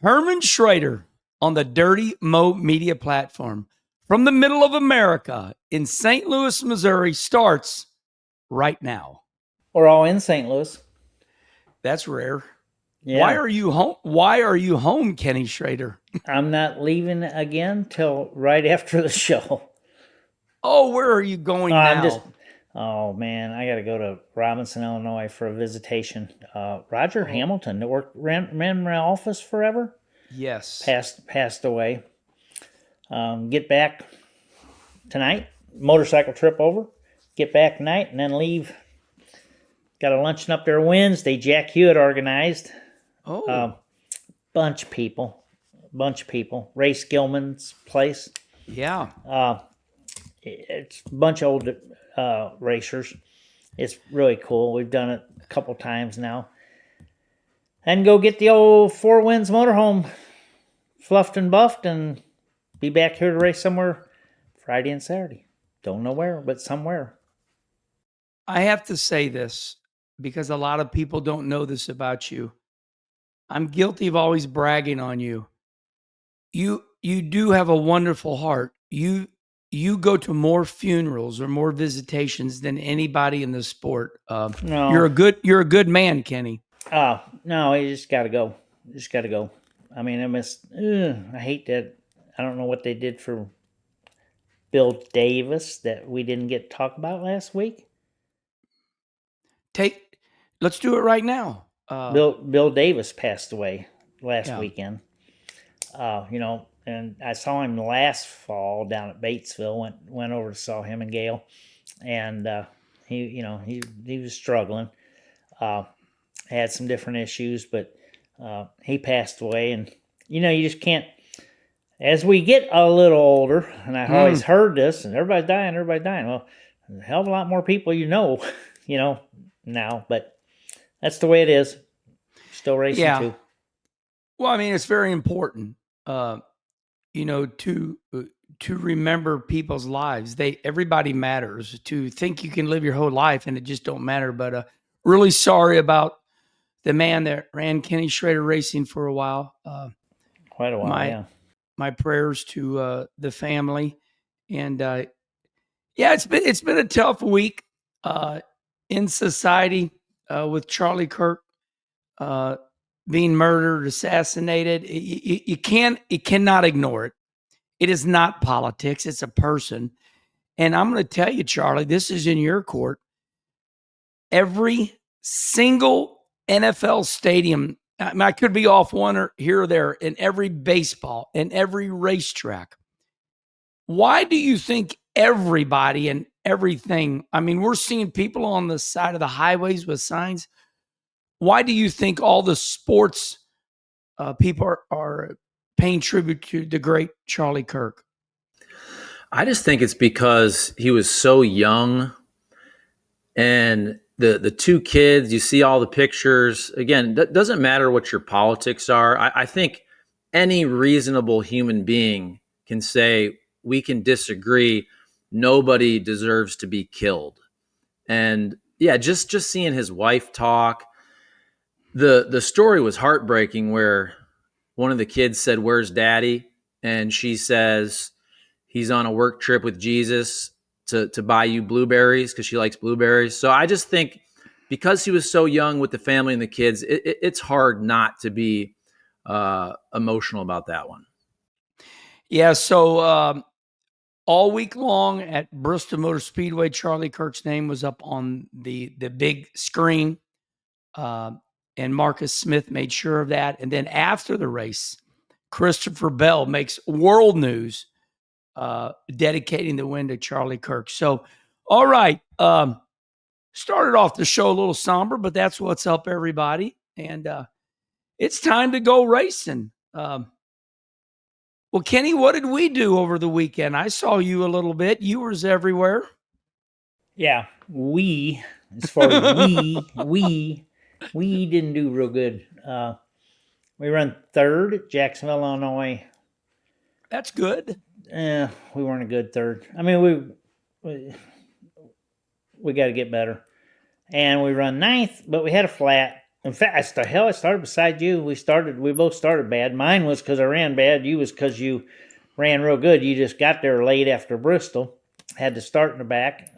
Herman Schrader on the Dirty Mo Media platform from the middle of America in St. Louis, Missouri starts right now. We're all in St. Louis. That's rare. Yeah. Why are you home? Why are you home, Kenny Schrader? I'm not leaving again till right after the show. Oh, where are you going now? Oh man, I got to go to Robinson, Illinois for a visitation. Roger Hamilton, that ran my office forever. Yes, passed away. Get back tonight. Motorcycle trip over. Get back tonight and then leave. Got a luncheon up there Wednesday. Jack Hewitt organized. Bunch of people. Ray Skillman's place. Yeah. It's a bunch of old racers. It's really cool. We've done it a couple times now. And go get the old Four Winds motorhome fluffed and buffed and be back here to race somewhere Friday and Saturday. Don't know where, but somewhere. I have to say this because a lot of people don't know this about you. I'm guilty of always bragging on you. You do have a wonderful heart. You go to more funerals or more visitations than anybody in the sport. No. You're a good man, Kenny. No, you just got to go. I mean, I hate that. I don't know what they did for Bill Davis that we didn't get to talk about last week. Let's do it right now. Bill Davis passed away last weekend. And I saw him last fall down at Batesville. Went over to saw him and Gail, and he was struggling. Had some different issues, but he passed away. And you just can't. As we get a little older, and I've always heard this, and everybody's dying. Well, a hell of a lot more people now, but that's the way it is. Still racing too. Well, I mean, it's very important, to remember people's lives. Everybody matters. To think you can live your whole life and it just don't matter. But really sorry about the man that ran Kenny Schrader Racing for a while. Quite a while, My prayers to the family, and it's been a tough week in society with Charlie Kirk being murdered, assassinated. You cannot ignore it. It is not politics; it's a person. And I'm going to tell you, Charlie, this is in your court. Every single NFL stadium. I could be off one or here or there, in every baseball, in every racetrack. Why do you think everybody and everything, I mean, we're seeing people on the side of the highways with signs. Why do you think all the sports people are paying tribute to the great Charlie Kirk? I just think it's because he was so young, and the two kids, you see all the pictures. Again, it doesn't matter what your politics are. I think any reasonable human being can say we can disagree. Nobody deserves to be killed. And yeah, just seeing his wife talk, the story was heartbreaking where one of the kids said, "Where's daddy?" And she says, "He's on a work trip with Jesus to buy you blueberries," because she likes blueberries. So I just think because he was so young with the family and the kids, it's hard not to be emotional about that one. Yeah, so all week long at Bristol Motor Speedway, Charlie Kirk's name was up on the big screen, and Marcus Smith made sure of that. And then after the race, Christopher Bell makes world news, dedicating the win to Charlie Kirk. So, all right, started off the show a little somber, but that's what's up, everybody. And it's time to go racing. Well, Kenny, what did we do over the weekend? I saw you a little bit. You were everywhere. Yeah, as far as we didn't do real good. We run third at Jacksonville, Illinois. That's good. We weren't a good third. I mean, we got to get better. And we run ninth, but we had a flat. In fact, I started beside you. We both started bad. Mine was because I ran bad. You was because you ran real good. You just got there late after Bristol. Had to start in the back.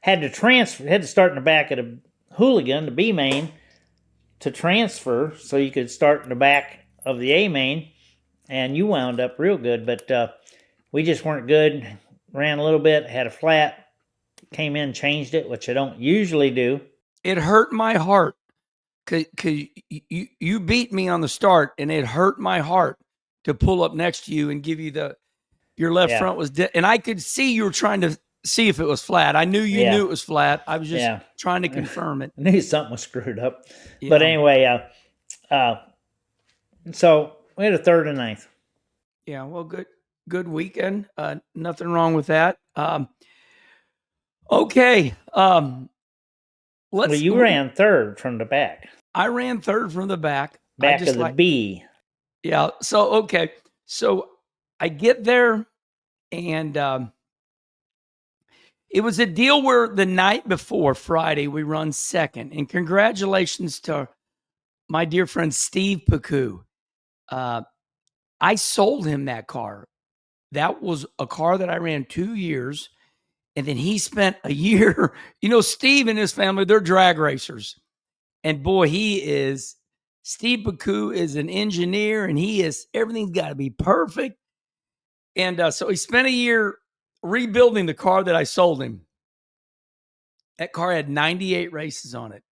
Had to start in the back at a Hooligan, the B main, to transfer so you could start in the back of the A main. And you wound up real good, but we just weren't good. Ran a little bit, had a flat, came in, changed it, which I don't usually do. It hurt my heart because you beat me on the start, and it hurt my heart to pull up next to you and give you your left front was and I could see you were trying to see if it was flat. I knew you knew it was flat. I was just trying to confirm it. I knew something was screwed up. Yeah. But anyway, so we had a 3rd and 9th. Yeah, well, good weekend. Nothing wrong with that. Okay. Well, you ran 3rd from the back. I ran 3rd from the back. Back of the B. Yeah. So, okay. So I get there, and it was a deal where the night before Friday, we run 2nd. And congratulations to my dear friend Steve Pacou. I sold him that car. That was a car that I ran 2 years. And then he spent a year, Steve and his family, they're drag racers. And boy, Steve Pacou is an engineer, and everything's got to be perfect. And so he spent a year rebuilding the car that I sold him. That car had 98 races on it,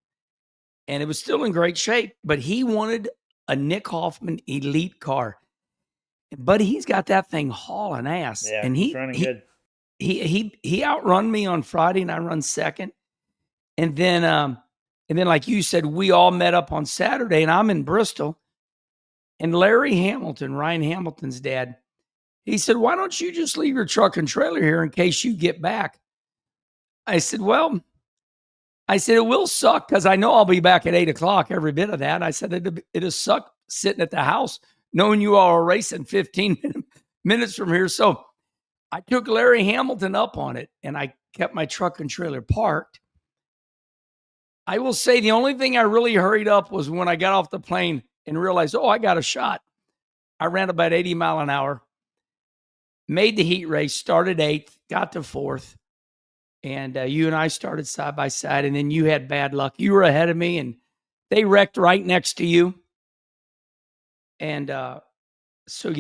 and it was still in great shape, but he wanted a Nick Hoffman elite car. But he's got that thing hauling ass. Yeah, and he's running good. He outrun me on Friday, and I run 2nd. And then, like you said, we all met up on Saturday, and I'm in Bristol. And Larry Hamilton, Ryan Hamilton's dad, he said, "Why don't you just leave your truck and trailer here in case you get back?" I said, it will suck because I know I'll be back at 8:00, every bit of that. I said, it'll suck sitting at the house knowing you all are racing 15 minutes from here. So I took Larry Hamilton up on it, and I kept my truck and trailer parked. I will say the only thing I really hurried up was when I got off the plane and realized, I got a shot. I ran about 80 miles an hour, made the heat race, started 8th, got to 4th. And you and I started side by side, and then you had bad luck. You were ahead of me, and they wrecked right next to you. And so,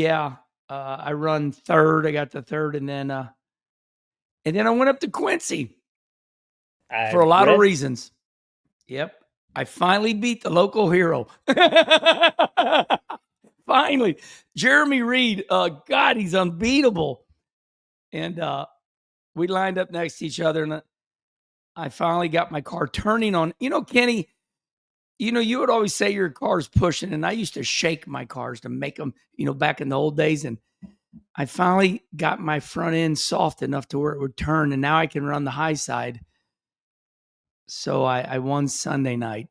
I run 3rd. I got to 3rd, and then I went up to Quincy for a lot of reasons. Yep. I finally beat the local hero. Finally. Jeremy Reed, God, he's unbeatable. And we lined up next to each other, and I finally got my car turning on. Kenny, you would always say your car's pushing, and I used to shake my cars to make them, back in the old days. And I finally got my front end soft enough to where it would turn, and now I can run the high side. So I won Sunday night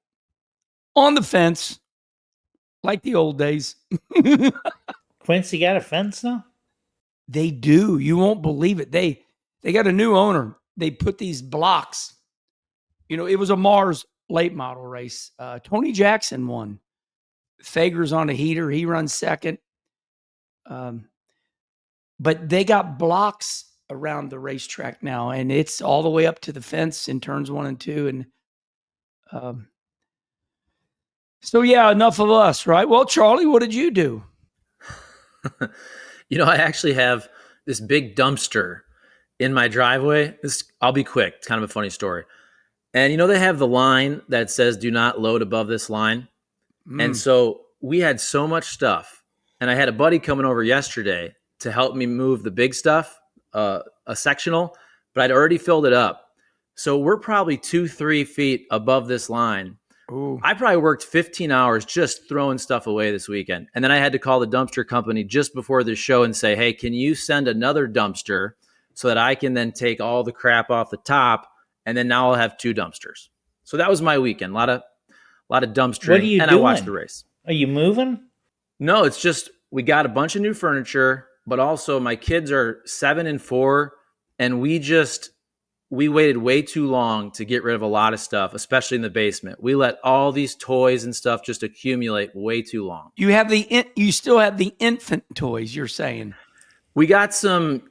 on the fence, like the old days. Quincy got a fence now? They do. You won't believe it. They got a new owner. They put these blocks. It was a Mars late model race. Tony Jackson won. Fager's on a heater. He runs 2nd. But they got blocks around the racetrack now, and it's all the way up to the fence in turns 1 and 2. And so, enough of us, right? Well, Charlie, what did you do? I actually have this big dumpster in my driveway. I'll be quick. It's kind of a funny story. And, they have the line that says, "Do not load above this line." And so we had so much stuff. And I had a buddy coming over yesterday to help me move the big stuff, a sectional, but I'd already filled it up. So we're probably 2-3 feet above this line. Ooh. I probably worked 15 hours just throwing stuff away this weekend. And then I had to call the dumpster company just before the show and say, "Hey, can you send another dumpster so that I can then take all the crap off the top? And then now I'll have 2 dumpsters." So that was my weekend. A lot of dumpstering. What are you doing? I watched the race. Are you moving? No, it's just we got a bunch of new furniture, but also my kids are 7 and 4, and we just we waited way too long to get rid of a lot of stuff, especially in the basement. We let all these toys and stuff just accumulate way too long. You still have the infant toys, you're saying? We got some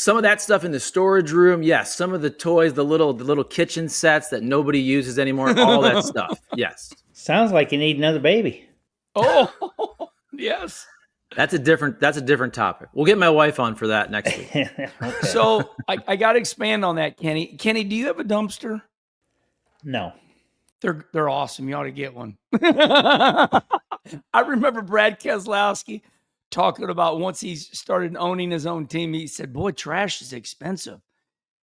of that stuff in the storage room. Yes, some of the toys, the little kitchen sets that nobody uses anymore, all that stuff. Yes. Sounds like you need another baby. Oh, yes. That's a different topic. We'll get my wife on for that next week. Okay. So I got to expand on that, Kenny. Kenny, do you have a dumpster? No. They're awesome. You ought to get one. I remember Brad Keselowski talking about once he started owning his own team. He said, "Boy, trash is expensive."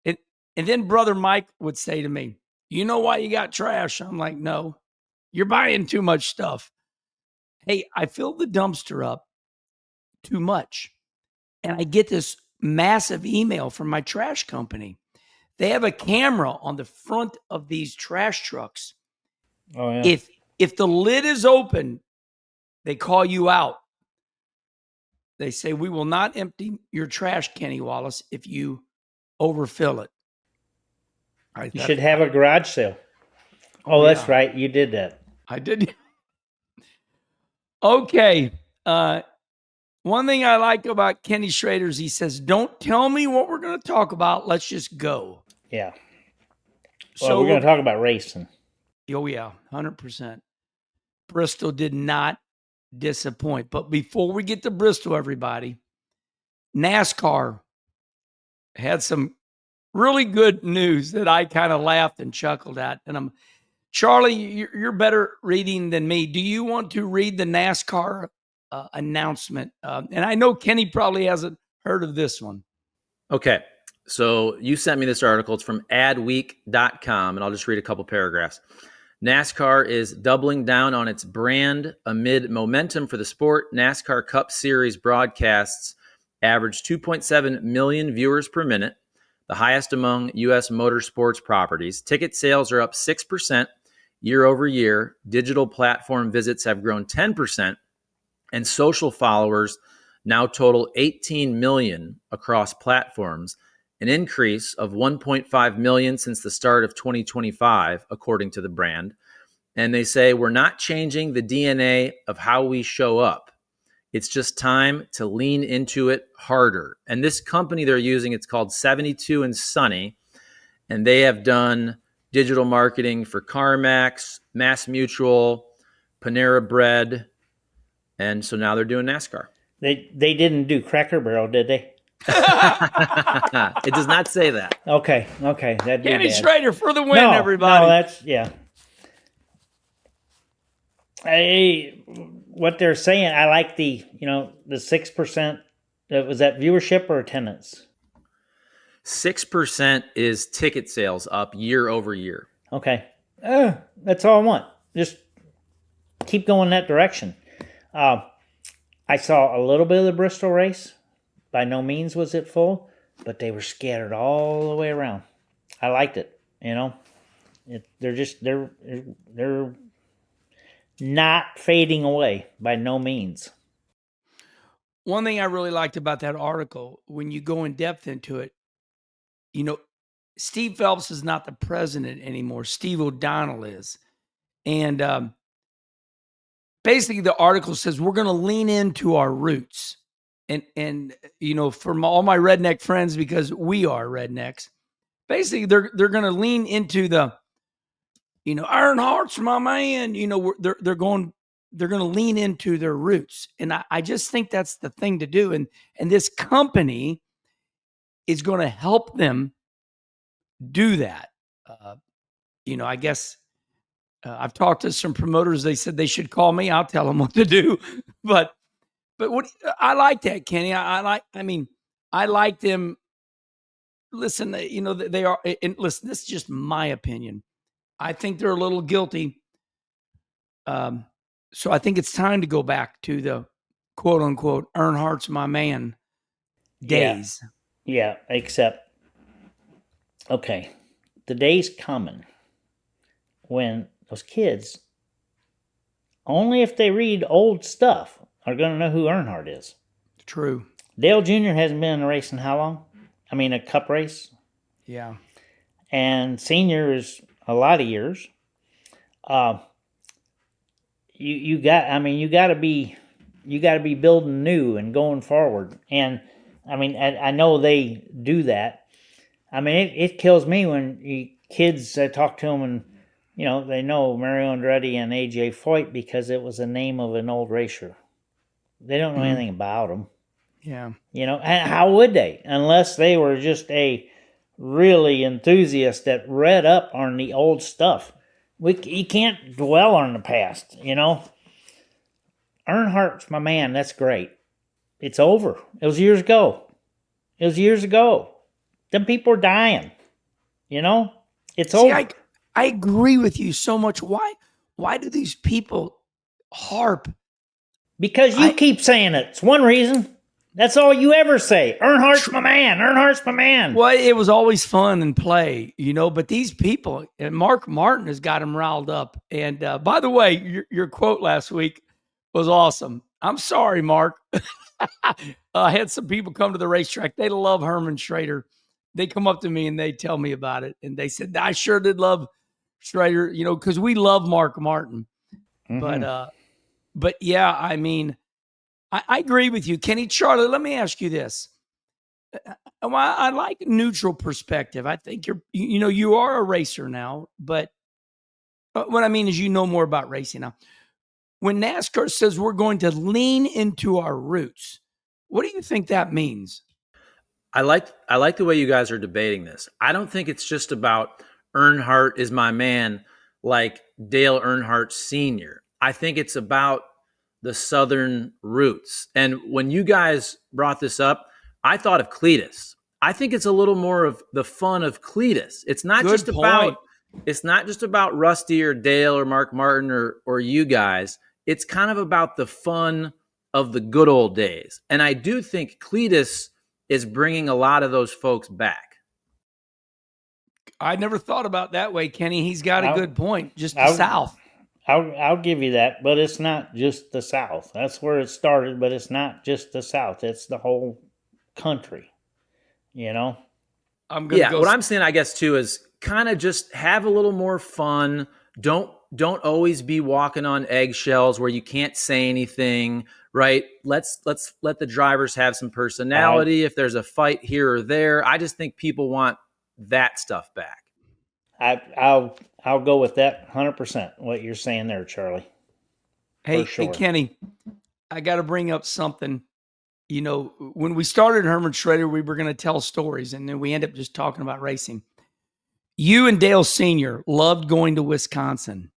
And then Brother Mike would say to me, "You know why you got trash?" I'm like, "No, you're buying too much stuff." Hey, I filled the dumpster up too much. And I get this massive email from my trash company. They have a camera on the front of these trash trucks. Oh, yeah. If the lid is open, they call you out. They say, "We will not empty your trash, Kenny Wallace, if you overfill it." You should have a garage sale. Oh, that's right. You did that. I did. Okay. One thing I like about Kenny Schrader is he says, "Don't tell me what we're going to talk about. Let's just go." Yeah. Well, we're going to talk about racing. Oh, yeah, 100%. Bristol did not disappoint. But before we get to Bristol, everybody, NASCAR had some really good news that I kind of laughed and chuckled at. And Charlie, you're better reading than me. Do you want to read the NASCAR announcement? And I know Kenny probably hasn't heard of this one. Okay. So you sent me this article. It's from adweek.com, and I'll just read a couple paragraphs. NASCAR is doubling down on its brand amid momentum for the sport. NASCAR Cup Series broadcasts average 2.7 million viewers per minute, the highest among U.S. motorsports properties. Ticket sales are up 6% year over year. Digital platform visits have grown 10%, and social followers now total 18 million across platforms, an increase of 1.5 million since the start of 2025, according to the brand. And they say, "We're not changing the DNA of how we show up. It's just time to lean into it harder." And this company they're using, it's called 72 and Sunny, and they have done digital marketing for CarMax, Mass Mutual, Panera Bread, and so now they're doing NASCAR. They didn't do Cracker Barrel, did they? It does not say that. Okay. That'd be Kenny bad. Schrader for the win, everybody. No, that's, yeah. What they're saying, I like the 6%. Was that viewership or attendance? 6% is ticket sales up year over year. Okay. That's all I want. Just keep going that direction. I saw a little bit of the Bristol race. By no means was it full, but they were scattered all the way around. I liked it. They're not fading away by no means. One thing I really liked about that article, when you go in depth into it, Steve Phelps is not the president anymore. Steve O'Donnell is. And basically the article says we're going to lean into our roots. And from all my redneck friends, because we are rednecks, basically they're going to lean into the, Earnhardt's my man. They're going to lean into their roots. And I just think that's the thing to do. And this company is going to help them do that. I guess I've talked to some promoters. They said they should call me. I'll tell them what to do. But what I like that, Kenny. I like them. Listen, they are. And listen, this is just my opinion. I think they're a little guilty. So I think it's time to go back to the quote unquote Earnhardt's my man days. Yeah, except, okay, the day's coming when those kids, only if they read old stuff, are going to know who Earnhardt is. True. Dale Jr. hasn't been in a race in how long? I mean, a cup race? Yeah. and senior is a lot of years. You got to be building new and going forward. And I mean, I know they do that. I mean, it kills me when kids talk to them and they know Mario Andretti and AJ Foyt because it was the name of an old racer. They don't know anything about them. Yeah. And how would they? Unless they were just a really enthusiast that read up on the old stuff. You can't dwell on the past, Earnhardt's my man. That's great. It's over. It was years ago. Them people are dying. It's over. I agree with you so much. Why do these people harp? Because you keep saying it. It's one reason. That's all you ever say. Earnhardt's my man. Earnhardt's my man. Well, it was always fun and play, but these people, and Mark Martin has got them riled up. And by the way, your quote last week was awesome. I'm sorry, Mark. I had some people come to the racetrack. They love Herman Schrader. They come up to me and they tell me about it. And they said, I sure did love Schrader, because we love Mark Martin. Mm-hmm. But yeah, I mean, I agree with you. Kenny, Charlie, let me ask you this. I like neutral perspective. I think you are a racer now, but what I mean is more about racing now. When NASCAR says we're going to lean into our roots, what do you think that means? I like the way you guys are debating this. I don't think it's just about Earnhardt is my man like Dale Earnhardt Sr. I think it's about the Southern roots. And when you guys brought this up, I thought of Cletus. I think it's a little more of the fun of Cletus. It's not just about Rusty or Dale or Mark Martin or you guys. It's kind of about the fun of the good old days. And I do think Cletus is bringing a lot of those folks back. I never thought about that way, Kenny. He's got a good point. Just the South. I'll give you that, but it's not just the South. That's where it started, but it's not just the South. It's the whole country, What I'm saying, I guess, too, is kind of just have a little more fun. Don't always be walking on eggshells where you can't say anything, right? Let's let the drivers have some personality. If there's a fight here or there, I just think people want that stuff back. I'll go with that 100%. What you're saying there, Charlie. Hey, Kenny, I got to bring up something. When we started Herman Schrader, we were going to tell stories, and then we end up just talking about racing. You and Dale Sr. loved going to Wisconsin,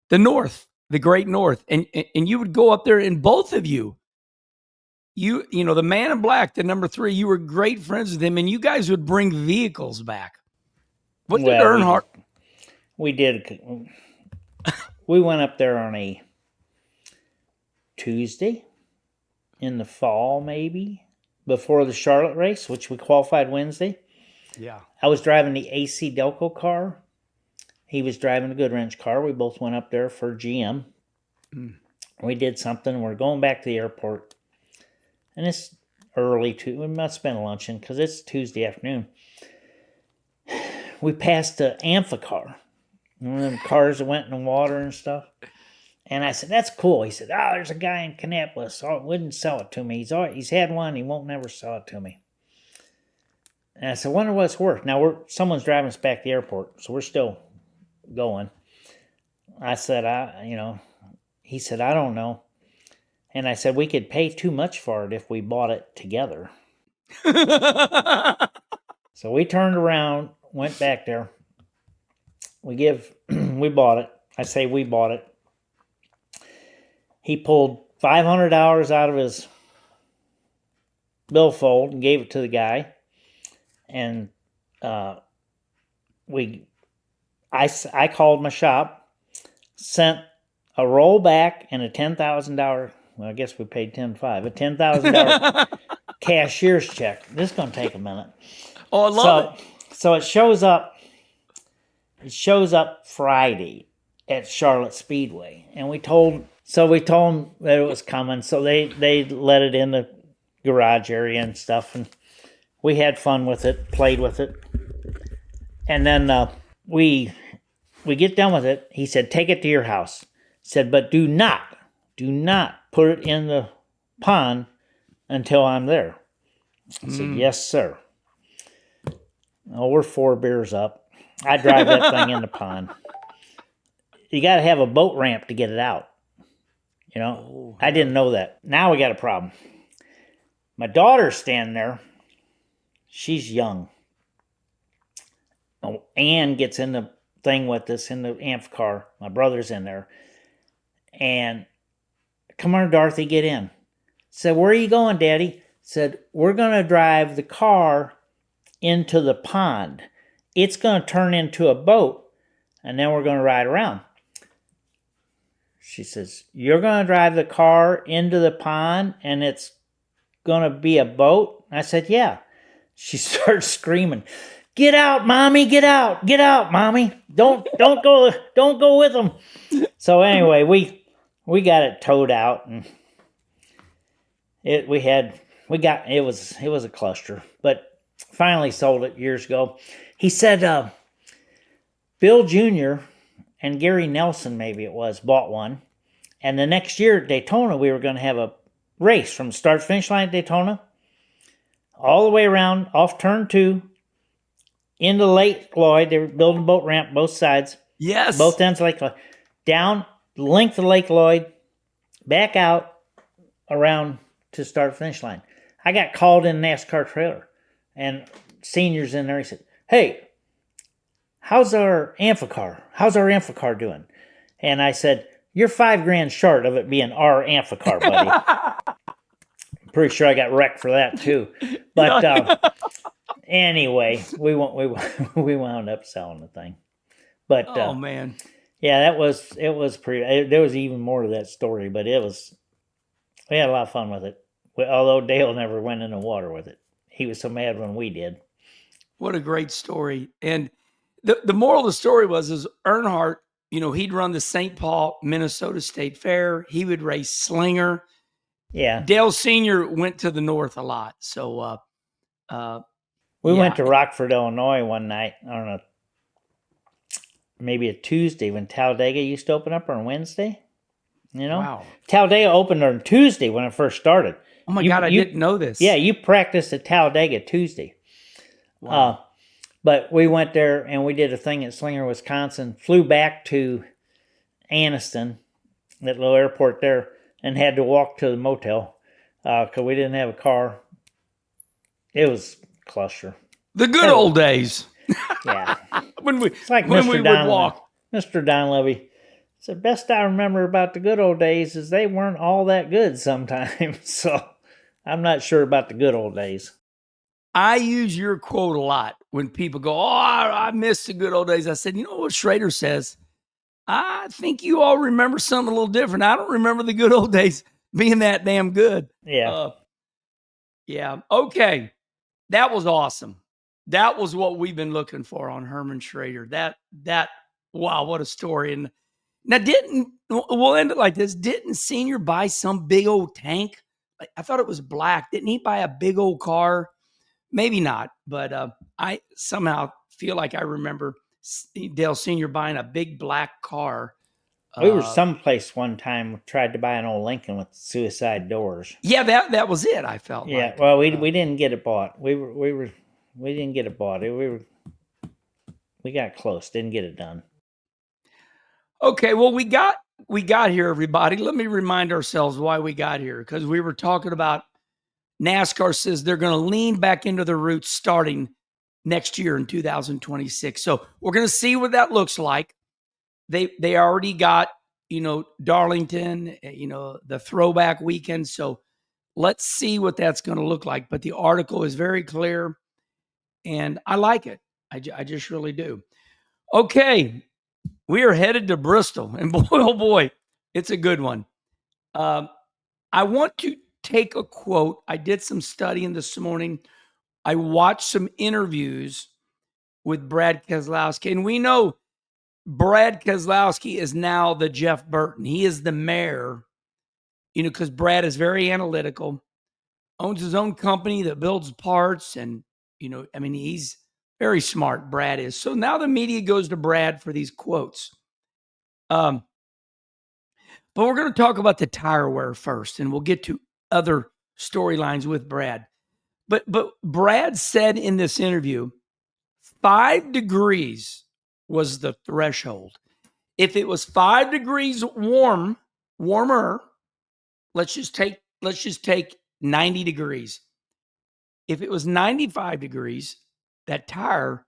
the North, the great North, and you would go up there, and both of you, the man in black, the number 3, you were great friends with him, and you guys would bring vehicles back. What did Earnhardt? We did. We went up there on a Tuesday in the fall, maybe, before the Charlotte race, which we qualified Wednesday. Yeah. I was driving the AC Delco car. He was driving the Goodwrench car. We both went up there for GM. We did something. We're going back to the airport. And it's early, too. We must have been luncheon because it's Tuesday afternoon. We passed the Amphicar. One of them cars that went in the water and stuff. And I said, that's cool. He said, there's a guy in Kannapolis. Wouldn't sell it to me. He's had one. He won't never sell it to me. And I said, wonder what it's worth. Now, someone's driving us back to the airport, so we're still going. I said, he said, I don't know. And I said, we could pay too much for it if we bought it together. So we turned around, went back there. We bought it. I say we bought it. He pulled $500 out of his billfold and gave it to the guy. And I called my shop, sent a rollback and a $10,000. Well, I guess we paid $10,500. A $10,000 cashier's check. This is going to take a minute. Oh, I love it. So it shows up. It shows up Friday at Charlotte Speedway, and we told them that it was coming. So they let it in the garage area and stuff, and we had fun with it, played with it. And then we get done with it. He said, take it to your house. He said, but do not put it in the pond until I'm there. I said, yes, sir. Oh, we're 4 beers up. I drive that thing in the pond. You got to have a boat ramp to get it out. You know, I didn't know that. Now we got a problem. My daughter's standing there. She's young. Oh, Ann gets in the thing with us in the AMF car. My brother's in there. And, come on, Dorothy, get in. Said, where are you going, Daddy? Said, we're going to drive the car into the pond. It's going to turn into a boat, and then we're going to ride around. She says, you're going to drive the car into the pond, and it's going to be a boat? I said, yeah. She starts screaming, get out, Mommy, get out, Mommy. Don't go with them. So anyway, we got it towed out, and it was a cluster, but finally sold it years ago. He said, Bill Jr. and Gary Nelson, maybe it was, bought one. And the next year at Daytona, we were going to have a race from start finish line at Daytona, all the way around, off turn 2, into Lake Lloyd. They were building a boat ramp both sides. Yes. Both ends of Lake Lloyd. Down the length of Lake Lloyd, back out around to start finish line. I got called in NASCAR trailer, and seniors in there. He said, hey, how's our amphicar doing? And I said, you're $5,000 short of it being our amphicar, buddy. I'm pretty sure I got wrecked for that too. But anyway, we wound up selling the thing. But oh man, yeah, it was pretty. There was even more to that story, but we had a lot of fun with it. Although Dale never went in the water with it. He was so mad when we did. What a great story. And the moral of the story is Earnhardt, he'd run the St. Paul, Minnesota State Fair. He would race Slinger. Yeah. Dale Sr. went to the north a lot. So we went to Rockford, Illinois one night. I don't know, maybe a Tuesday when Talladega used to open up on Wednesday. Wow. Talladega opened on Tuesday when it first started. Oh my God, I didn't know this. Yeah, you practiced at Talladega Tuesday. Wow. But we went there and we did a thing at Slinger, Wisconsin, flew back to Anniston, that little airport there, and had to walk to the motel because we didn't have a car. It was a cluster. The good old days. Yeah. It's like when Mr. we would Don walk. Mr. Donlevy. The best I remember about the good old days is they weren't all that good sometimes. So I'm not sure about the good old days. I use your quote a lot when people go, oh, I miss the good old days. I said, you know what Schrader says? I think you all remember something a little different. I don't remember the good old days being that damn good. Yeah. Yeah. Okay. That was awesome. That was what we've been looking for on Herman Schrader. Wow, what a story. And now we'll end it like this. Didn't Senior buy some big old tank? I thought it was black. Didn't he buy a big old car? Maybe not, but I somehow feel like I remember Dale Sr. buying a big black car. We were someplace one time, tried to buy an old Lincoln with suicide doors. Yeah, that was it. I felt like. Yeah, well, we didn't get it bought. We didn't get it bought. We got close, didn't get it done. Okay, well, we got here, everybody. Let me remind ourselves why we got here, because we were talking about NASCAR says they're going to lean back into their roots starting next year in 2026. So we're going to see what that looks like. They already got, Darlington, the throwback weekend. So let's see what that's going to look like. But the article is very clear, and I like it. I just really do. Okay, we are headed to Bristol, and boy, oh boy, it's a good one. I want to take a quote. I did some studying this morning. I watched some interviews with Brad Keselowski, and we know Brad Keselowski is now the Jeff Burton. He is the mayor, because Brad is very analytical, owns his own company that builds parts, and he's Very smart, Brad is. So now the media goes to Brad for these quotes. But we're going to talk about the tire wear first, and we'll get to other storylines with Brad. But Brad said in this interview, 5 degrees was the threshold. If it was 5 degrees warmer, let's just take 90 degrees. If it was 95 degrees, that tire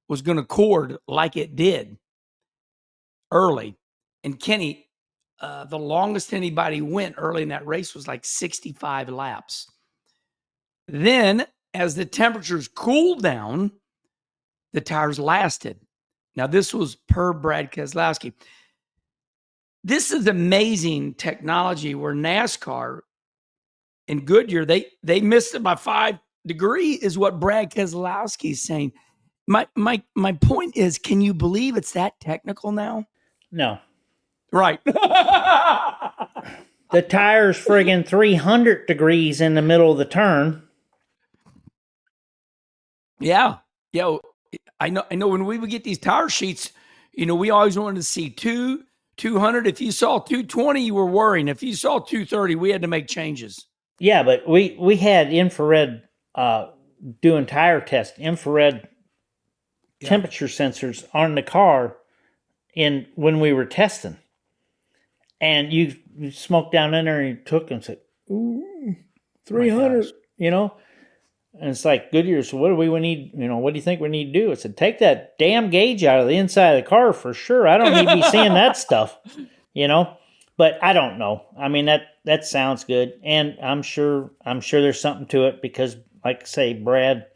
was going to cord like it did early. And Kenny, the longest anybody went early in that race was like 65 laps. Then, as the temperatures cooled down, the tires lasted. Now, this was per Brad Keselowski. This is amazing technology where NASCAR and Goodyear, they missed it by 5 degrees, is what Brad Keselowski is saying. My point is, can you believe it's that technical now? No. Right. The tire's friggin' 300 degrees in the middle of the turn. Yeah. I know when we would get these tire sheets, we always wanted to see 200. If you saw 220, you were worrying. If you saw 230, we had to make changes. Yeah, but we had infrared doing tire tests, infrared temperature sensors on the car when we were testing. And you smoked down in there and you took and said, ooh, 300, And it's like, Goodyear, so what do we need? What do you think we need to do? I said, take that damn gauge out of the inside of the car for sure. I don't need to be seeing that stuff, But I don't know. I mean, that sounds good. And I'm sure there's something to it because, like I say, Brad,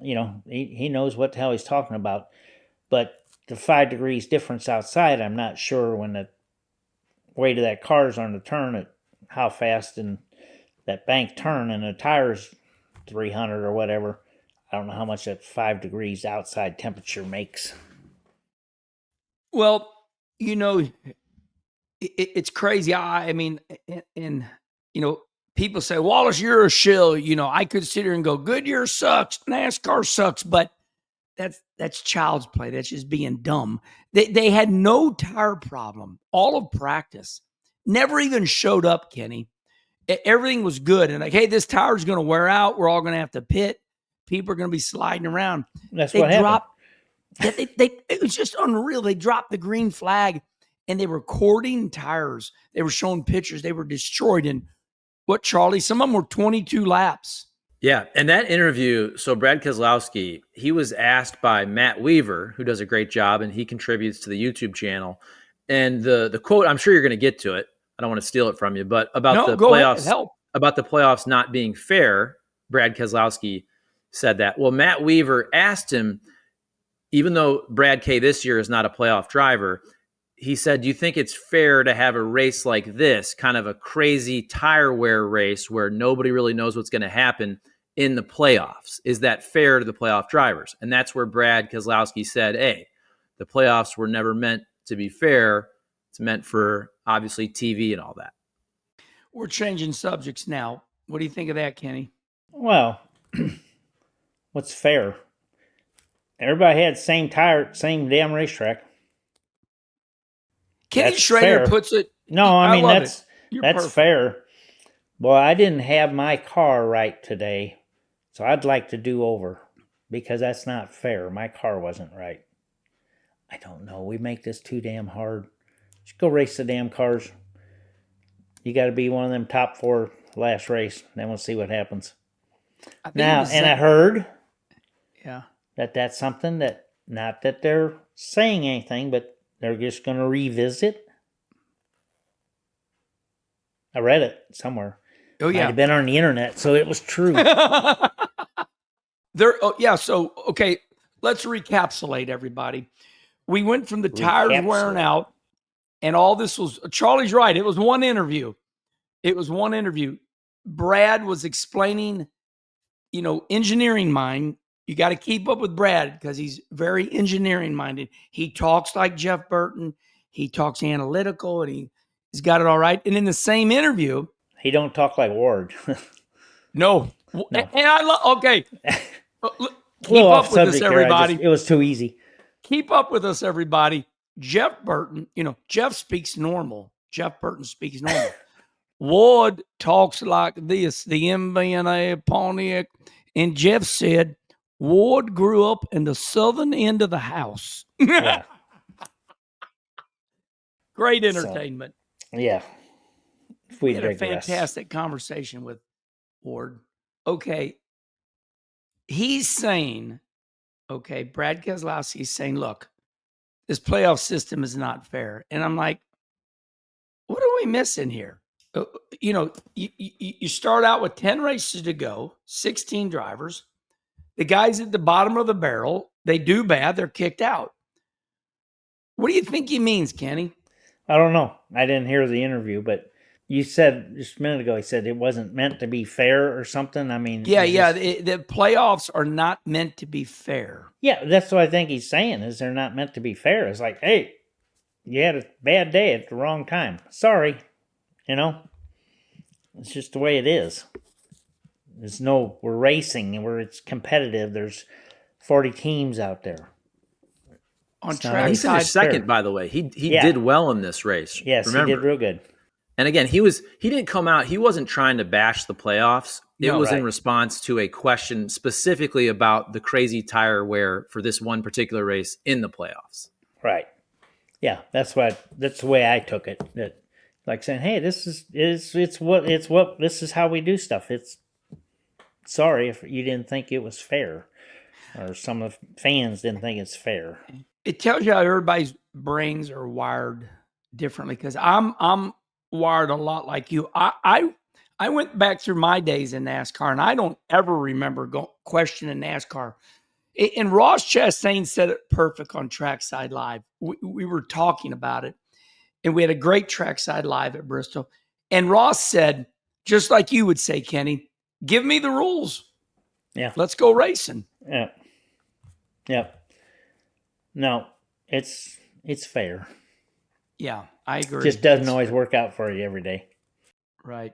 he knows what the hell he's talking about. But the 5 degrees difference outside, I'm not sure when the weight of that car is on the turn at how fast and that bank turn and the tires 300 or whatever. I don't know how much that 5 degrees outside temperature makes. Well, it's crazy. I mean, and people say, Wallace, you're a shill. I could sit here and go, Goodyear sucks, NASCAR sucks, but that's child's play. That's just being dumb. They had no tire problem all of practice. Never even showed up, Kenny. Everything was good. And like, hey, this tire's going to wear out. We're all going to have to pit. People are going to be sliding around. That's what happened. It was just unreal. They dropped the green flag and they were cording tires. They were showing pictures. They were destroyed in what, Charlie? Some of them were 22 laps. Yeah, and that interview, so Brad Keselowski, he was asked by Matt Weaver, who does a great job, and he contributes to the YouTube channel. And the quote, I'm sure you're going to get to it. I don't want to steal it from you, but about the playoffs not being fair, Brad Keselowski said that. Well, Matt Weaver asked him, even though Brad K this year is not a playoff driver, he said, do you think it's fair to have a race like this, kind of a crazy tire wear race where nobody really knows what's going to happen in the playoffs? Is that fair to the playoff drivers? And that's where Brad Keselowski said, hey, the playoffs were never meant to be fair. It's meant for, obviously, TV and all that. We're changing subjects now. What do you think of that, Kenny? Well, what's fair? Everybody had the same tire, same damn racetrack. Kenny Schrader puts it. No, I mean, that's fair. Well, I didn't have my car right today, so I'd like to do over because that's not fair. My car wasn't right. I don't know. We make this too damn hard. Just go race the damn cars. You got to be one of them top 4 last race. Then we'll see what happens. I heard that's something that, not that they're saying anything, but they're just going to revisit. I read it somewhere. Oh, yeah. Might have been on the internet, so it was true. So, okay, let's recapsulate, everybody. We went from the tires wearing out, and all this was, Charlie's right, it was one interview. Brad was explaining, engineering mind. You got to keep up with Brad because he's very engineering minded. He talks like Jeff Burton. He talks analytical, and he's got it all right. And in the same interview, he don't talk like Ward. No. And I love. Okay, Keep up with us, everybody. It was too easy. Keep up with us, everybody. Jeff Burton, Jeff speaks normal. Jeff Burton speaks normal. Ward talks like this, the MBNA Pontiac. And Jeff said, Ward grew up in the southern end of the house. Yeah. Great entertainment. So, yeah. We had a fantastic conversation with Ward. Okay. He's saying, Brad Keselowski is saying, look, this playoff system is not fair. And I'm like, what are we missing here? You start out with 10 races to go, 16 drivers. The guys at the bottom of the barrel, they do bad, they're kicked out. What do you think he means, Kenny? I don't know. I didn't hear the interview, but you said just a minute ago, he said it wasn't meant to be fair or something. I mean, the playoffs are not meant to be fair. Yeah, that's what I think he's saying, is they're not meant to be fair. It's like, hey, you had a bad day at the wrong time. Sorry. It's just the way it is. We're racing where it's competitive. There's 40 teams out there. On track he finished second, by the way. He did well in this race. Yes, remember. He did real good. And again, he didn't come out. He wasn't trying to bash the playoffs. It was in response to a question specifically about the crazy tire wear for this one particular race in the playoffs. Right. Yeah, that's the way I took it. That, like saying, hey, this is how we do stuff. It's sorry if you didn't think it was fair, or some of the fans didn't think it's fair. It tells you how everybody's brains are wired differently, because I'm wired a lot like you. I went back through my days in NASCAR, and I don't ever remember questioning NASCAR. And Ross Chastain said it perfect on Trackside Live. We were talking about it, and we had a great Trackside Live at Bristol. And Ross said, just like you would say, Kenny, give me the rules. Yeah. Let's go racing. Yeah. Yeah. No, it's fair. Yeah, I agree. It just doesn't always work out for you every day. Right.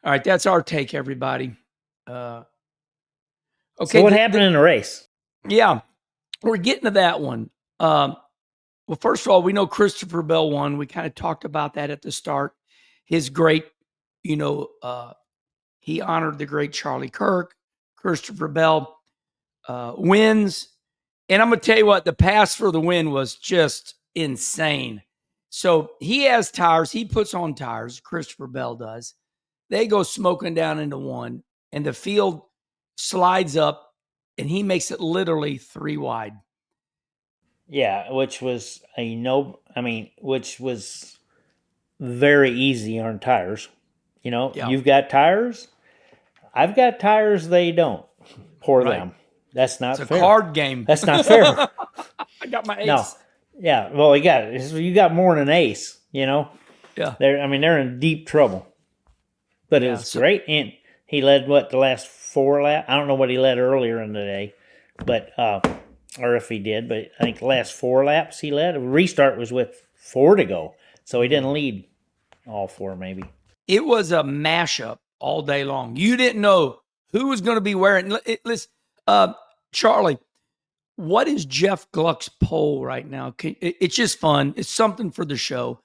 All right, that's our take, everybody. Okay. So what happened in the race? Yeah, we're getting to that one. Well, first of all, we know Christopher Bell won. We kind of talked about that at the start. His great, he honored the great Charlie Kirk. Christopher Bell wins. And I'm going to tell you what, the pass for the win was just insane. So he has tires. He puts on tires. Christopher Bell does. They go smoking down into one, and the field slides up, and he makes it literally 3 wide. Yeah, which was which was very easy on tires. You've got tires. I've got tires. They don't. Poor them. That's not fair. It's a card game. That's not fair. I got my ace. No. Yeah. Well, you got more than an ace. Yeah. They're in deep trouble. But it was great, and he led the last 4 laps. I don't know what he led earlier in the day, but or if he did. But I think the last 4 laps he led. A restart was with 4 to go, so he didn't lead all 4. Maybe it was a mashup all day long. You didn't know who was going to be wearing. Listen, Charlie, what is Jeff Gluck's poll right now? It's just fun. It's something for the show.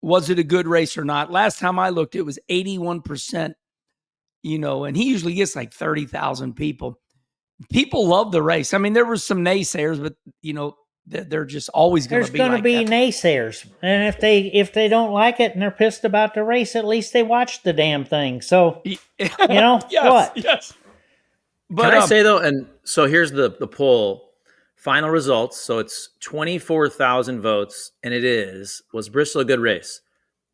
Was it a good race or not? Last time I looked, it was 81%, and he usually gets like 30,000 people. People love the race. I mean, there were some naysayers, but, they're just always going to be like that. There's going to be naysayers. And if they don't like it and they're pissed about the race, at least they watched the damn thing. So, yes, what? Yes. But can I say, though, and so here's the poll. Final results. So it's 24,000 votes, and was Bristol a good race?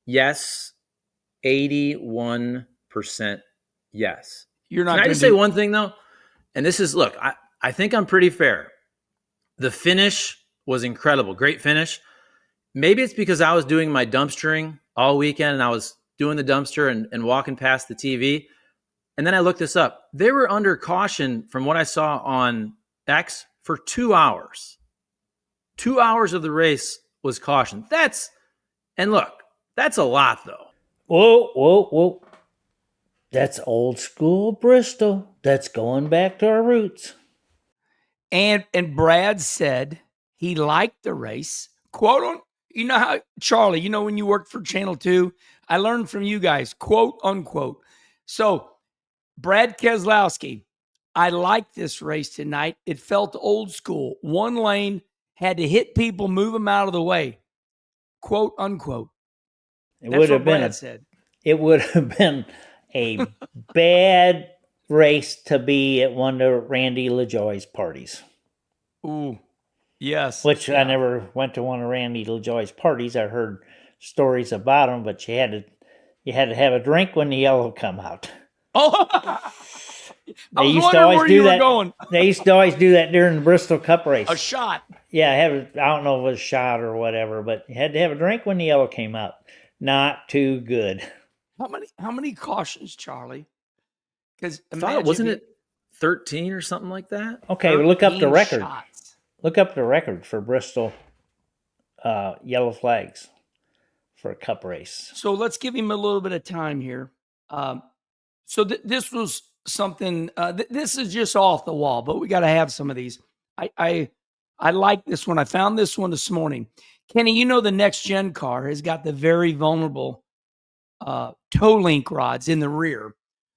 Yes, 81% yes. You're not. Can I just say one thing, though? And this is, look, I think I'm pretty fair. The finish was incredible. Great finish. Maybe it's because I was doing my dumpstering all weekend, and I was doing the dumpster and walking past the TV. And then I looked this up. They were under caution from what I saw on X for 2 hours. 2 hours of the race was caution. That's a lot, though. Whoa. That's old school Bristol. That's going back to our roots. And Brad said he liked the race. Quote on, you know how, Charlie, you know, when you worked for Channel 2, I learned from you guys, quote unquote. So Brad Keselowski, I liked this race tonight. It felt old school. One lane, had to hit people, move them out of the way. Quote unquote. That's what Brad said. It would have been a bad race to be at one of Randy LaJoy's parties. Ooh, yes. Which I never went to one of Randy LaJoy's parties. I heard stories about them, but you had to have a drink when the yellow come out. Oh, I was wondering where you were going. They used to always do that during the Bristol Cup race. A shot. Yeah, I don't know if it was a shot or whatever, but you had to have a drink when the yellow came out. Not too good. How many cautions, Charlie? Because wasn't it 13 or something like that? Okay, well, look up the record. Shots. Look up the record for Bristol yellow flags for a cup race. So let's give him a little bit of time here. This was something. This is just off the wall, but we got to have some of these. I like this one. I found this one this morning. Kenny, you know the next gen car has got the very vulnerable toe link rods in the rear.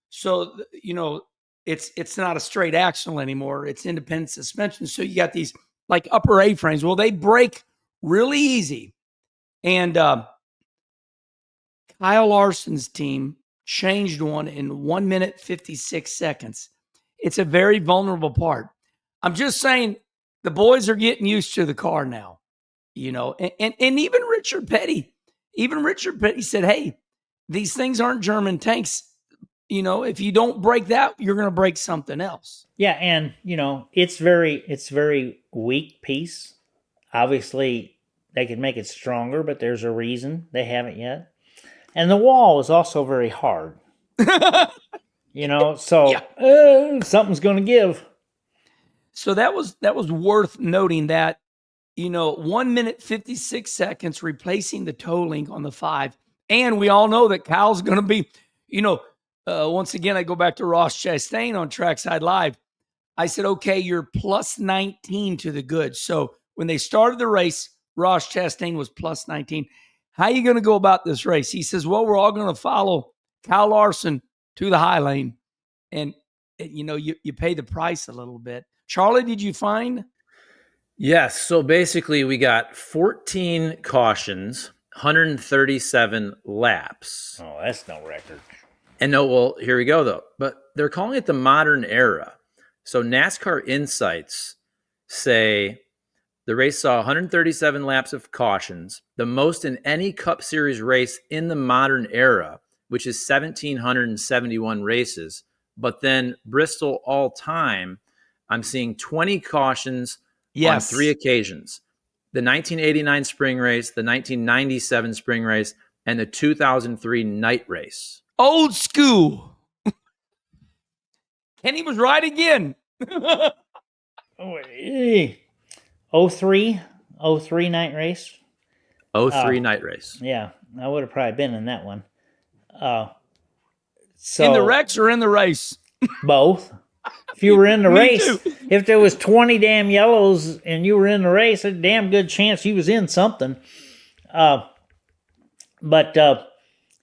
So, you know, it's not a straight axle anymore. It's independent suspension. So you got these like upper A-frames. Well, they break really easy. And Kyle Larson's team changed one in 1 minute, 56 seconds. It's a very vulnerable part. I'm just saying the boys are getting used to the car now, you know, and even Richard Petty said, hey, these things aren't German tanks. You know, if you don't break that, you're going to break something else. Yeah, and you know, it's very weak piece. Obviously, they could make it stronger, but there's a reason they haven't yet. And the wall is also very hard. You know, so something's going to give. So that was worth noting that, you know, 1 minute, 56 seconds replacing the toe link on the 5. And we all know that Kyle's going to be, you know, once again, I go back to Ross Chastain on Trackside Live. I said, okay, you're plus 19 to the good. So when they started the race, Ross Chastain was plus 19. How are you going to go about this race? He says, well, we're all going to follow Kyle Larson to the high lane. And, you know, you pay the price a little bit. Charlie, did you find? Yes. So basically we got 14 cautions, 137 laps. Oh, that's no record. And no, well, here we go, though. But they're calling it the modern era. So NASCAR Insights say the race saw 137 laps of cautions, the most in any Cup Series race in the modern era, which is 1,771 races. But then Bristol all time, I'm seeing 20 cautions on 3 occasions. The 1989 spring race, the 1997 spring race, and the 2003 night race. Old school. Kenny was right again. 03 night race. 03 night race. Yeah, I would have probably been in that one. So in the wrecks or in the race? Both. If you were in the race, too. If there was 20 damn yellows and you were in the race, a damn good chance you was in something.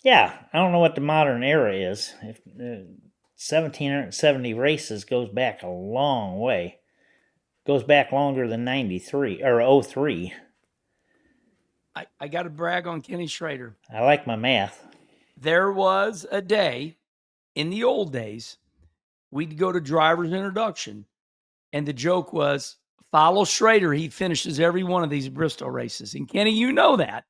Yeah, I don't know what the modern era is. If 1,770 races goes back a long way. Goes back longer than 93 or 03. I got to brag on Kenny Schrader. I like my math. There was a day in the old days, we'd go to driver's introduction, and the joke was, follow Schrader. He finishes every one of these Bristol races. And Kenny, you know that.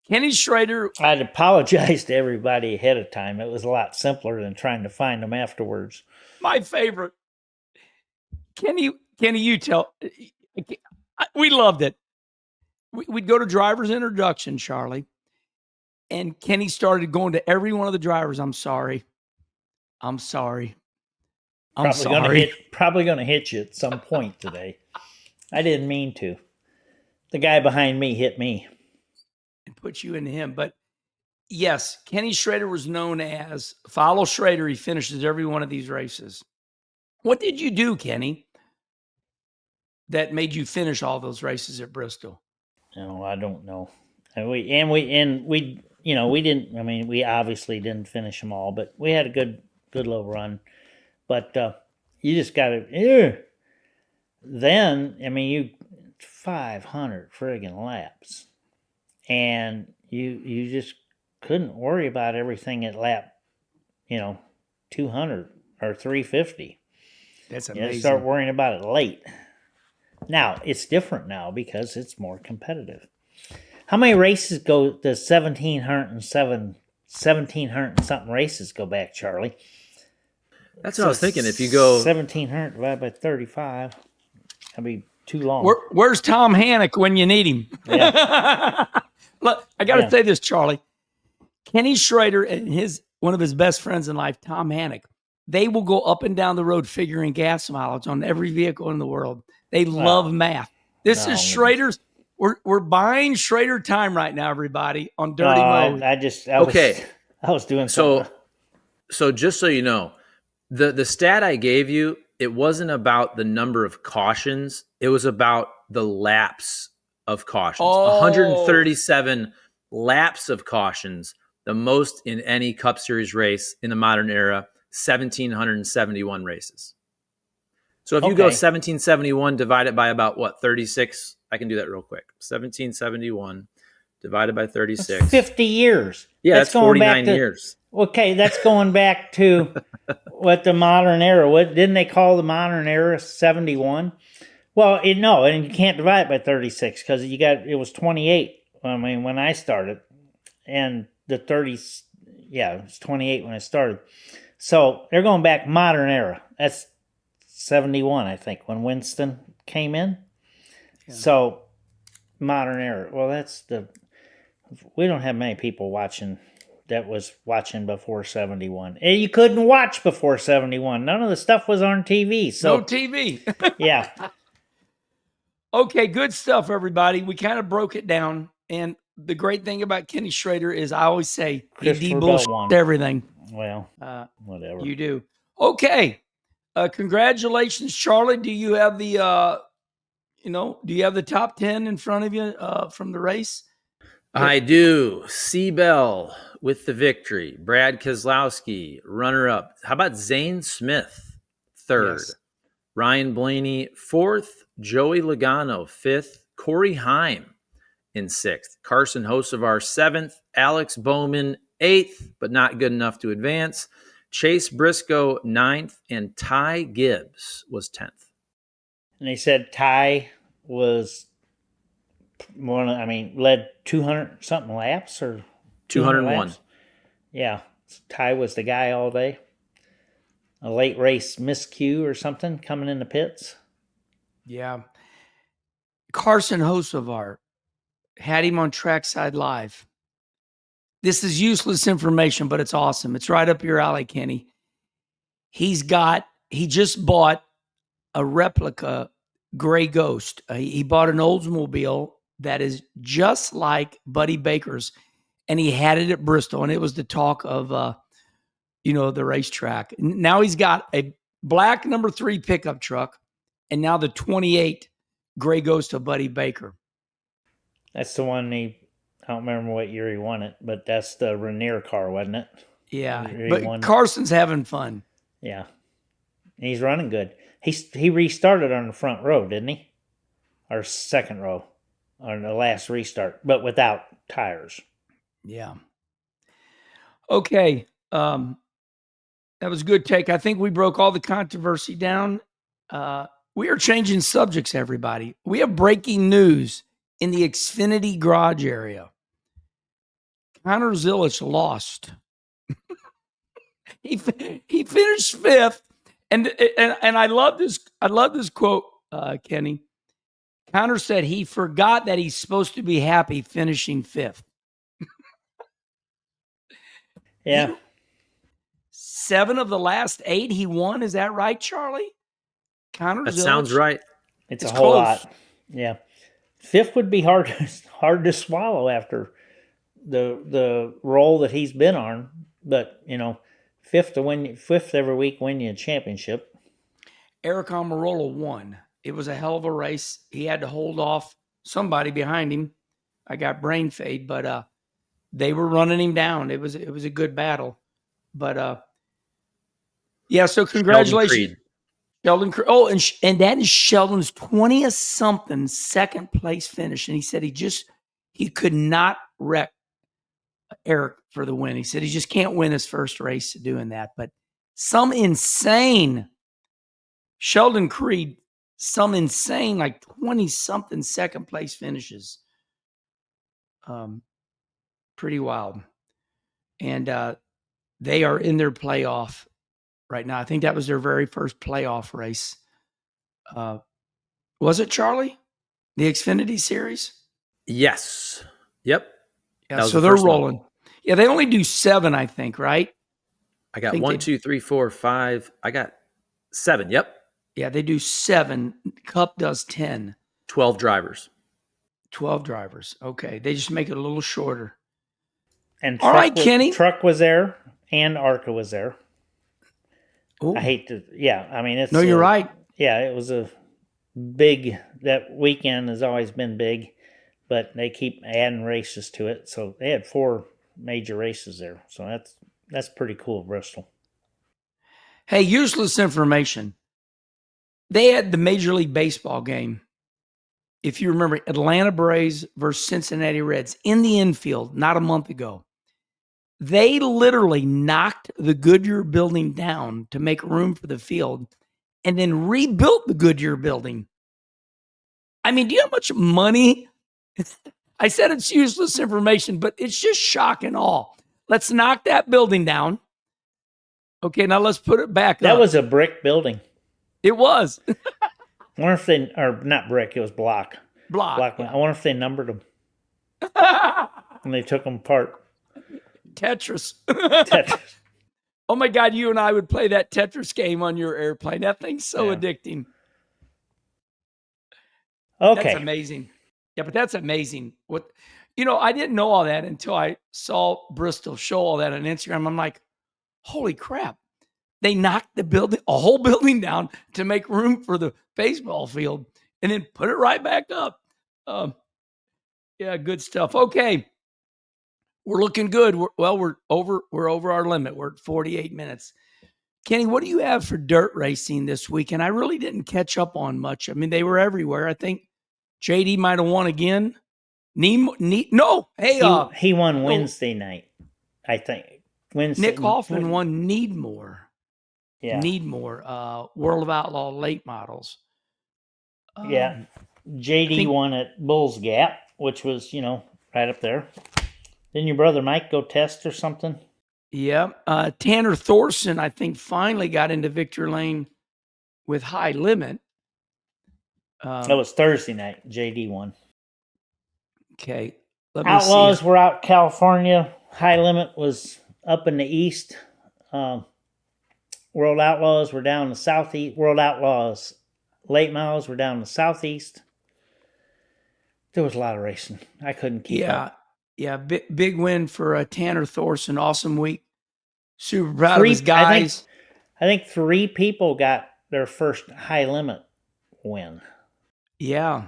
Kenny Schrader. I'd apologize to everybody ahead of time. It was a lot simpler than trying to find them afterwards. My favorite. Kenny, you tell. We loved it. We'd go to driver's introduction, Charlie, and Kenny started going to every one of the drivers. I'm sorry. Probably going to hit you at some point today. I didn't mean to. The guy behind me hit me. And put you into him. But yes, Kenny Schrader was known as follow Schrader. He finishes every one of these races. What did you do, Kenny, that made you finish all those races at Bristol? No, I don't know. And we didn't. I mean, we obviously didn't finish them all, but we had a good little run. But you just got to. Then I mean, you 500 friggin' laps, and you just couldn't worry about everything at lap, 200 or 350. That's You amazing. had to start worrying about it late. Now it's different now because it's more competitive. How many races go the 1700 and something races go back, Charlie? That's what I was thinking. If you go 1700 divided by 35, that'd be too long. Where's Tom Hannock when you need him? Yeah. Look, I got to say this, Charlie. Kenny Schrader and one of his best friends in life, Tom Hannock, they will go up and down the road figuring gas mileage on every vehicle in the world. They love math. This is Schrader's. We're buying Schrader time right now, everybody, on Dirty Mode. I was doing something. So just so you know, the stat I gave you, it wasn't about the number of cautions. It was about the laps of cautions. 137 laps of cautions, the most in any Cup Series race in the modern era, 1,771 races. So if you go 1771 divided by about 36, I can do that real quick. 1771 divided by 36. That's 50 years. Yeah, that's 49 years. Okay, that's going back to what the modern era. What didn't they call the modern era 71? Well, no, and you can't divide it by 36 because it was 28. I mean, when I started, and the 30s, it was 28 when I started. So they're going back modern era. That's 71, I think, when Winston came in. Yeah. So modern era. Well, we don't have many people watching that was watching before 71. And you couldn't watch before 71. None of the stuff was on TV. So no TV. Yeah. Okay, good stuff, everybody. We kind of broke it down. And the great thing about Kenny Schrader is I always say he de-bullshits everything. Well, whatever. You do. Okay. Congratulations, Charlie. Do you have the top 10 in front of you from the race? I do. Seabell with the victory. Brad Keselowski, runner-up. How about Zane Smith, third? Yes. Ryan Blaney, fourth. Joey Logano, fifth. Corey Heim in sixth. Carson Hocevar, seventh. Alex Bowman, eighth, but not good enough to advance. Chase Briscoe, ninth. And Ty Gibbs was 10th. And they said Ty was led 200 something laps or 201. Laps? Yeah. Ty was the guy all day. A late race miscue or something coming in the pits. Yeah. Carson Hocevar had him on Trackside Live. This is useless information, but it's awesome. It's right up your alley, Kenny. He just bought a replica Gray Ghost. He bought an Oldsmobile that is just like Buddy Baker's, and he had it at Bristol, and it was the talk of, the racetrack. Now he's got a black number 3 pickup truck, and now the 28 Gray Ghost of Buddy Baker. That's the one I don't remember what year he won it, but that's the Rainier car, wasn't it? Yeah, but Carson's having fun. Yeah, he's running good. He restarted on the front row, didn't he? Or second row on the last restart, but without tires. Yeah. Okay. That was a good take. I think we broke all the controversy down. We are changing subjects, everybody. We have breaking news in the Xfinity garage area. Connor Zilisch lost. He finished 5th. And I love this. I love this quote, Kenny. Connor said he forgot that he's supposed to be happy finishing 5th. Yeah. 7 of the last 8 he won. Is that right, Charlie? Connor That Zilisch? Sounds right. It's a whole lot. Yeah. 5th would be hard to swallow after the role that he's been on. But, 5th every week win you a championship. Eric Almirola won. It was a hell of a race. He had to hold off somebody behind him. I got brain fade, but they were running him down. It was a good battle. But yeah, so congratulations, Sheldon Creed. Oh, and that is Sheldon's 20th something second place finish. And he said he could not wreck Eric for the win. He said he just can't win his first race doing that. But some insane Sheldon Creed, some insane like 20 something second place finishes. Pretty wild. And they are in their playoff right now. I think that was their very first playoff race. Was it, Charlie? The Xfinity Series? Yes. Yep. Yeah, so they're rolling. One. Yeah, they only do 7, I think, right? I got 1, 2, 3, 4, 5. I got 7. Yep. Yeah, they do 7. Cup does 10. 12 drivers. 12 drivers. Okay. They just make it a little shorter. And all right, Kenny. Truck was there and ARCA was there. Ooh. I hate to, yeah. I mean, No, you're right. Yeah, it was a big, that weekend has always been big, but they keep adding races to it. So they had 4 major races there. So that's pretty cool, Bristol. Hey, useless information. They had the Major League Baseball game. If you remember, Atlanta Braves versus Cincinnati Reds in the infield not a month ago. They literally knocked the Goodyear building down to make room for the field and then rebuilt the Goodyear building. I mean, do you know how much money? I said it's useless information, but it's just shock and awe. Let's knock that building down. Okay, now let's put it back up. That was a brick building. It was. I wonder if they, or not brick, it was block. Block. I wonder if they numbered them. And they took them apart. Tetris. Oh my God, you and I would play that Tetris game on your airplane. That thing's so addicting. Okay. That's amazing. Yeah, but that's amazing. I didn't know all that until I saw Bristol show all that on Instagram. I'm like, holy crap. They knocked a whole building down to make room for the baseball field and then put it right back up. Yeah, good stuff. Okay. We're looking good. We're over our limit. We're at 48 minutes. Kenny, what do you have for dirt racing this weekend? I really didn't catch up on much. I mean, they were everywhere. I think JD might have won again. No. Hey, he won Wednesday night, I think. Nick Hoffman won Needmore. Yeah. Needmore, World of Outlaw late models. Yeah. JD won at Bulls Gap, which was, right up there. Didn't your brother Mike go test or something? Yeah. Tanner Thorson, I think, finally got into Victory Lane with High Limit. That was Thursday night. JD won. Okay. Outlaws were out California. High Limit was up in the east. World Outlaws were down the southeast. World Outlaws late models were down the southeast. There was a lot of racing. I couldn't keep up. Yeah, big win for Tanner Thorson. Awesome week. Super proud of his guys. I think 3 people got their first High Limit win. Yeah.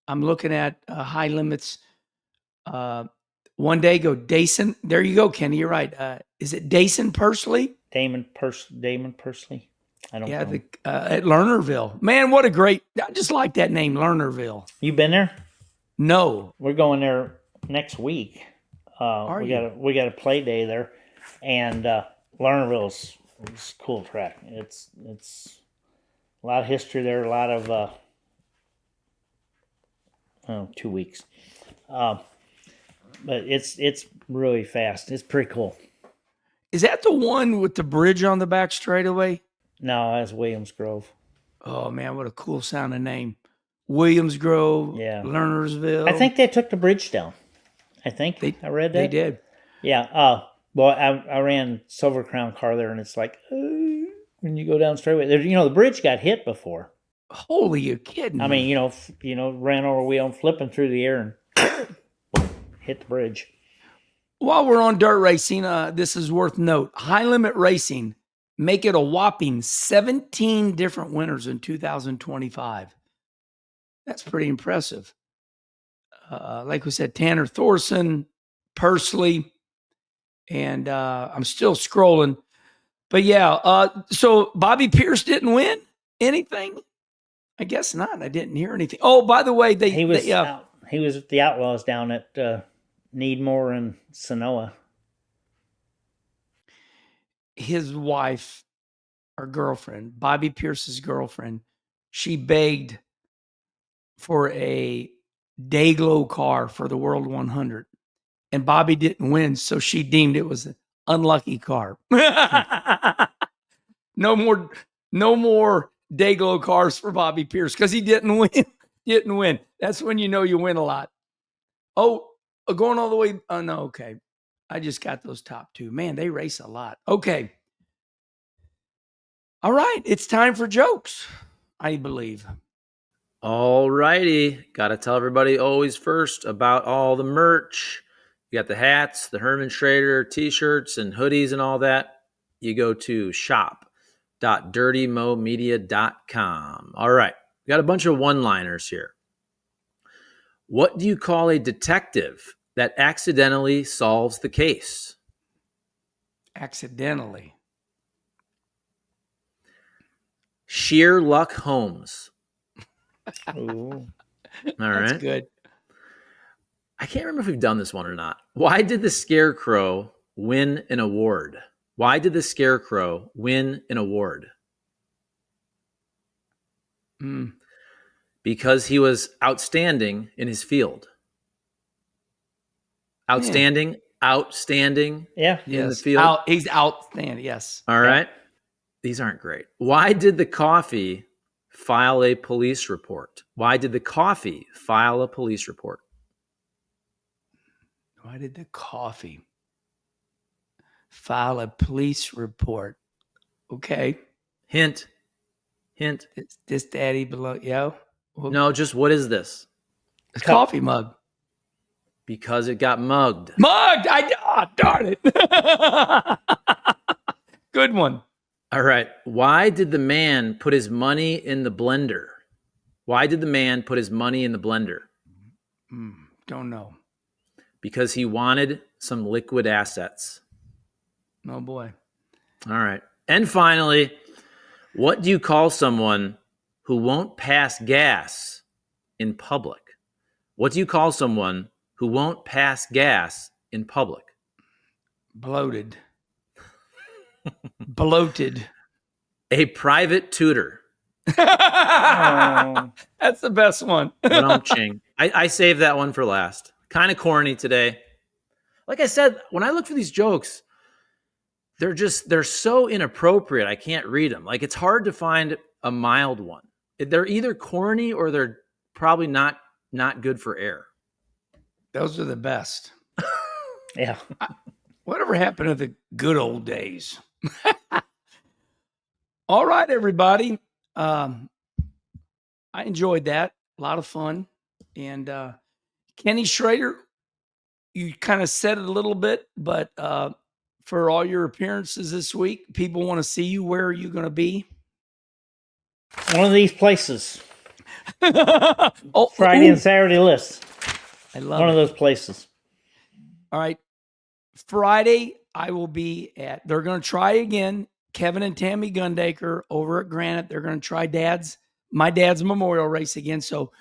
I'm looking at High Limits. One day go Dason. There you go, Kenny. You're right. Is it Dason Pursley? Damon Pursley. I don't know. At Lernerville. Man, what a great. I just like that name, Lernerville. You been there? No. We're going there next week. We got a play day there, and Lernerville's a cool track. It's a lot of history there. A lot of 2 weeks, but it's really fast. It's pretty cool. Is that the one with the bridge on the back straightaway? No, that's Williams Grove. Oh man, what a cool sounding name. Williams Grove, Lernersville. I think they took the bridge down. I read that. They did. Yeah. I ran Silver Crown car there, and it's like when you go down straightaway, the bridge got hit before. Holy, you kidding me? I mean, ran over a wheel and flipping through the air and hit the bridge. While we're on dirt racing, this is worth note. High Limit Racing make it a whopping 17 different winners in 2025. That's pretty impressive. Like we said, Tanner Thorson, Pursley, and I'm still scrolling. But yeah, so Bobby Pierce didn't win anything? I guess not. I didn't hear anything. Oh, by the way, He was out. He was with the Outlaws down at Needmore and Sonoa. His wife or girlfriend, Bobby Pierce's girlfriend, she begged for a Dayglow car for the World 100. And Bobby didn't win, so she deemed it was an unlucky car. No more Dayglow cars for Bobby Pierce because he didn't win. That's when you know you win a lot. Oh, going all the way. Oh, no, okay. I just got those top two. Man, they race a lot. Okay. All right. It's time for jokes, I believe. All righty. Got to tell everybody always first about all the merch. You got the hats, the Herman Schrader t-shirts and hoodies and all that. You go to shop.dirtymomedia.com. All right. We got a bunch of one-liners here. What do you call a detective that accidentally solves the case? Accidentally. Sheer Luck Holmes. Ooh. All right. That's good. I can't remember if we've done this one or not. Why did the Scarecrow win an award? Why did the Scarecrow win an award? Because he was outstanding in his field. Outstanding Yeah. in the field. He's outstanding, yes. All right. These aren't great. Why did the coffee file a police report? Why did the coffee file a police report? Why did the coffee file a police report? Okay. Hint. It's this daddy below. Yo. No, just what is this? A coffee mug. Because it got mugged. Mugged! Darn it. Good one. All right. Why did the man put his money in the blender? Why did the man put his money in the blender? Don't know. Because he wanted some liquid assets. Oh, boy. All right. And finally, what do you call someone who won't pass gas in public? What do you call someone who won't pass gas in public? Bloated. Bloated. A private tutor. Oh. That's the best one. I saved that one for last. Kind of corny today. Like I said, when I look for these jokes, they're so inappropriate. I can't read them. Like it's hard to find a mild one. They're either corny or they're probably not good for air. Those are the best. Yeah. Whatever happened to the good old days? All right, everybody. I enjoyed that. A lot of fun. And Kenny Schrader, you kind of said it a little bit, but for all your appearances this week, people want to see you. Where are you going to be? One of these places. Oh, Friday and Saturday list. I love One it. of those places. All right. Friday, I will be they're going to try again. Kevin and Tammy Gundaker over at Granite. They're going to try my dad's memorial race again. So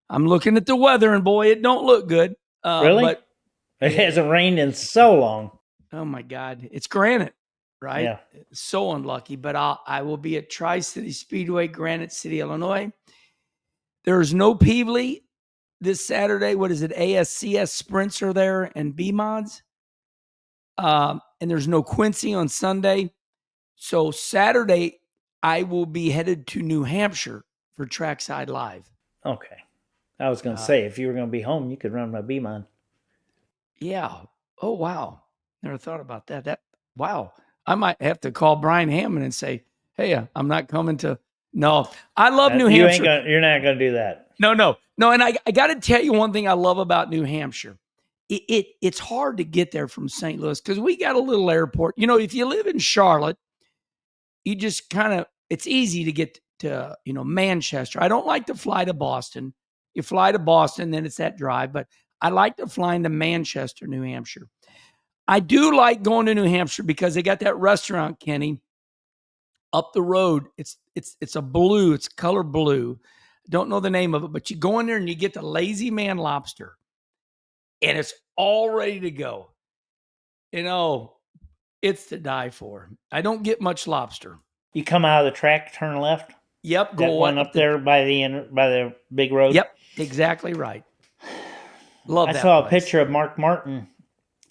I'm looking at the weather and boy, it don't look good. Really? But It hasn't rained in so long. oh my God, it's Granite, right? Yeah. So unlucky, but I will be at Tri-City Speedway, Granite City, Illinois. There's no Peevely this Saturday. What is it? ASCS sprints are there and B mods. And there's no Quincy on Sunday. So Saturday, I will be headed to New Hampshire for Trackside Live. Okay. I was going to say, if you were going to be home, you could run my B-Mon. Yeah. Oh, wow. Never thought about that. Wow. I might have to call Brian Hammond and say, hey, I'm not coming to. No, I love New Hampshire. You're not going to do that. No. And I got to tell you one thing I love about New Hampshire. It's hard to get there from St. Louis because we got a little airport. You know, if you live in Charlotte, you just it's easy to get to Manchester. I don't like to fly to Boston. You fly to Boston, then it's that drive, but I like to fly into Manchester, New Hampshire. I do like going to New Hampshire because they got that restaurant, Kenny, up the road. It's a blue, it's color blue. Don't know the name of it, but you go in there and you get the Lazy Man lobster, and it's all ready to go. It's to die for. I don't get much lobster. You come out of the track, turn left. Yep, That one up there by the big road. Yep, exactly right. Love I that saw a place. picture of Mark Martin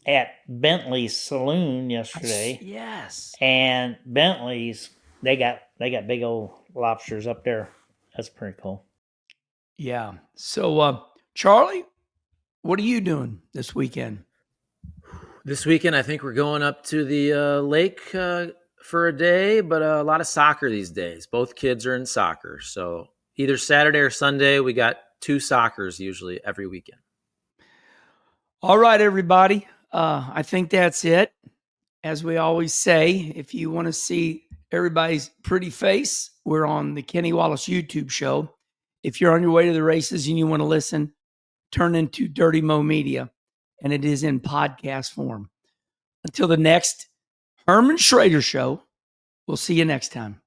at Bentley's Saloon yesterday. Yes. And Bentley's, they got big old lobsters up there. That's pretty cool. Yeah. So, Charlie, what are you doing this weekend? This weekend, I think we're going up to the lake for a day, but a lot of soccer these days. Both kids are in soccer. So either Saturday or Sunday, we got 2 soccers usually every weekend. All right, everybody. I think that's it. As we always say, if you want to see everybody's pretty face, we're on the Kenny Wallace YouTube show. If you're on your way to the races and you want to listen, turn into Dirty Mo Media, and it is in podcast form. Until the next Herman Schrader show, we'll see you next time.